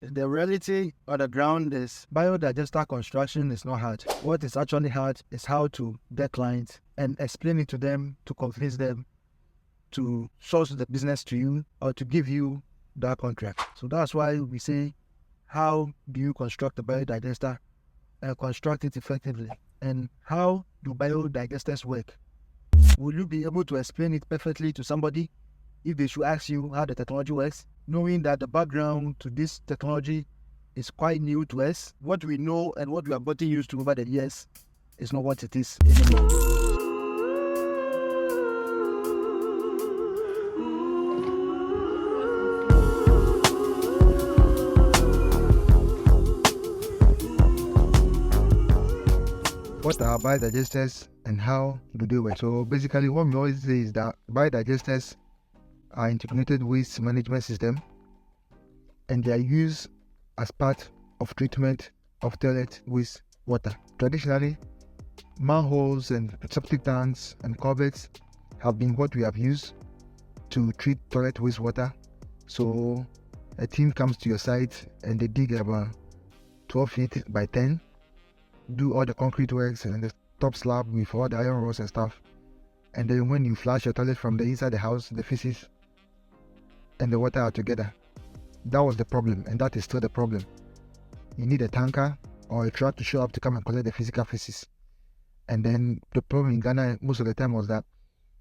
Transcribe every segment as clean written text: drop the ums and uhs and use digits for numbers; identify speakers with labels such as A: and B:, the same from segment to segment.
A: The reality on the ground is biodigester construction is not hard. What is actually hard is how to get clients and explain it to them, to convince them to source the business to you or to give you that contract. So that's why we say, how do you construct a biodigester and construct it effectively? And how do biodigesters work? Will you be able to explain it perfectly to somebody if they should ask you how the technology works, knowing that the background to this technology is quite new to us? What we know and what we have gotten used to over the years is not what it is anymore. What are biodigesters and how do they work? So basically what we always say is that biodigesters are integrated waste management system, and they are used as part of treatment of toilet waste water. Traditionally, manholes and septic tanks and cupboards have been what we have used to treat toilet wastewater. So a team comes to your site and they dig about 12 feet by 10, do all the concrete works and the top slab with all the iron rods and stuff. And then when you flush your toilet from the inside the house, the feces and the water are together. That was the problem, and that is still the problem. You need a tanker or a truck to show up to come and collect the physical feces. And then the problem in Ghana most of the time was that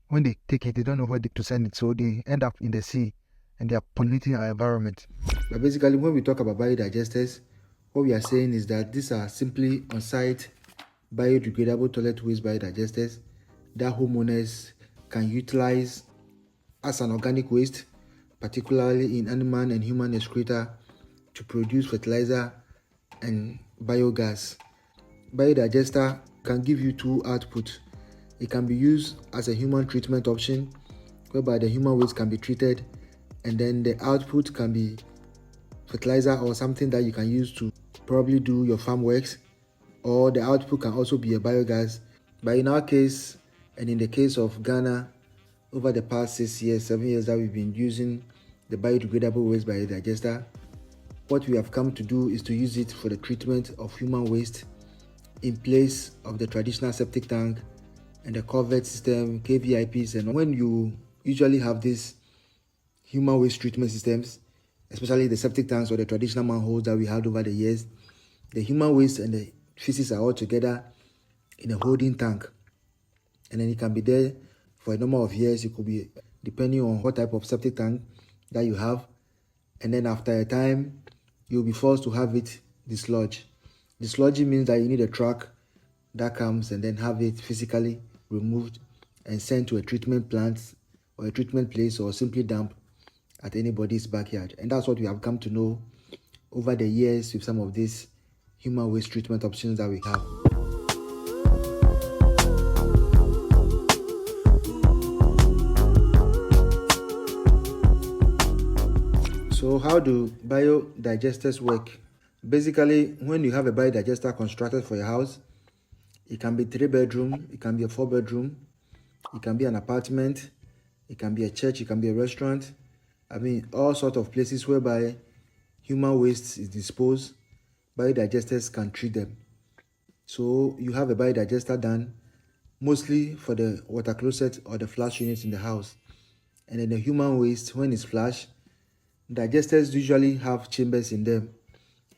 A: when they take it, they don't know where to send it, so they end up in the sea and they are polluting our environment. But basically, when we talk about biodigesters, what we are saying is that these are simply on-site biodegradable toilet waste biodigesters that homeowners can utilize as an organic waste, particularly in animal and human excreta, to produce fertilizer and biogas. Biodigester can give you two outputs. It can be used as a human treatment option, whereby the human waste can be treated, and then the output can be fertilizer or something that you can use to probably do your farm works, or the output can also be a biogas. But in our case, and in the case of Ghana, over the past 6 years, 7 years that we've been using the biodegradable waste biodigester, what we have come to do is to use it for the treatment of human waste in place of the traditional septic tank and the covered system, KVIPs. And when you usually have these human waste treatment systems, especially the septic tanks or the traditional manholes that we had over the years, the human waste and the feces are all together in a holding tank, and then it can be there for a number of years. It could be depending on what type of septic tank that you have, and then after a time you'll be forced to have it dislodged. Dislodging means that you need a truck that comes and then have it physically removed and sent to a treatment plant or a treatment place, or simply dump at anybody's backyard. And that's what we have come to know over the years with some of these human waste treatment options that we have. So how do biodigesters work? Basically, when you have a biodigester constructed for your house, it can be 3-bedroom, it can be a 4-bedroom, it can be an apartment, it can be a church, it can be a restaurant. I mean, all sorts of places whereby human waste is disposed, biodigesters can treat them. So you have a biodigester done mostly for the water closet or the flush units in the house. And then the human waste, when it's flushed, digesters usually have chambers in them,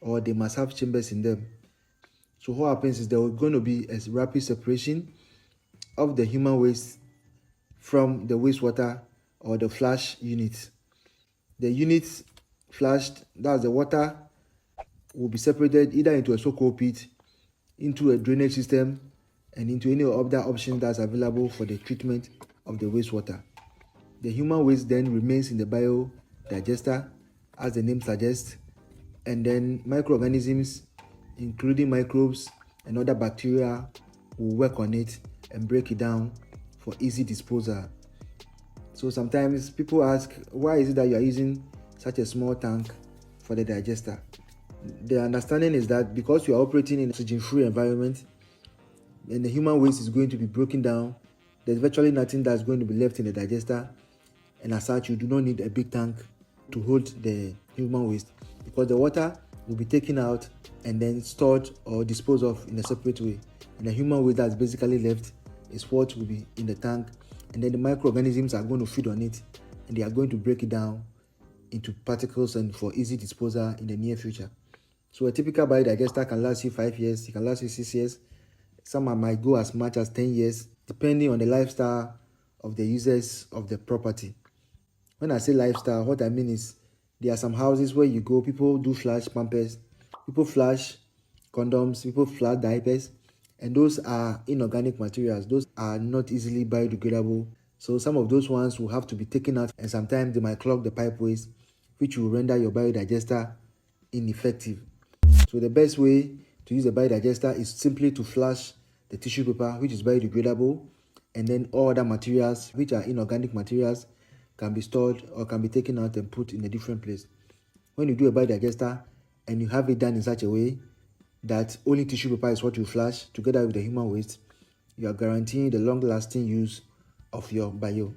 A: or they must have chambers in them. So what happens is there is going to be a rapid separation of the human waste from the wastewater or the flush units. The units flushed, that's the water, will be separated either into a so-called pit, into a drainage system, and into any other option that's available for the treatment of the wastewater. The human waste then remains in the biodigester, as the name suggests, and then microorganisms, including microbes and other bacteria, will work on it and break it down for easy disposal. So sometimes people ask, why is it that you are using such a small tank for the digester? The understanding is that because you are operating in an oxygen-free environment and the human waste is going to be broken down, there's virtually nothing that's going to be left in the digester, and as such you do not need a big tank to hold the human waste. because the water will be taken out and then stored or disposed of in a separate way. And the human waste that's basically left is what will be in the tank, and then the microorganisms are going to feed on it, and they are going to break it down into particles and for easy disposal in the near future. So a typical biodigester can last you 5 years, it can last you 6 years. Some might go as much as 10 years, depending on the lifestyle of the users of the property. When I say lifestyle, what I mean is there are some houses where you go, people do flash pampers, people flash condoms, people flash diapers, and those are inorganic materials. Those are not easily biodegradable. So some of those ones will have to be taken out, and sometimes they might clog the pipeways, which will render your biodigester ineffective. So the best way to use a biodigester is simply to flash the tissue paper, which is biodegradable, and then all other materials, which are inorganic materials, can be stored or can be taken out and put in a different place. When you do a biodigester and you have it done in such a way that only tissue paper is what you flash together with the human waste, you are guaranteeing the long-lasting use of your biodigester.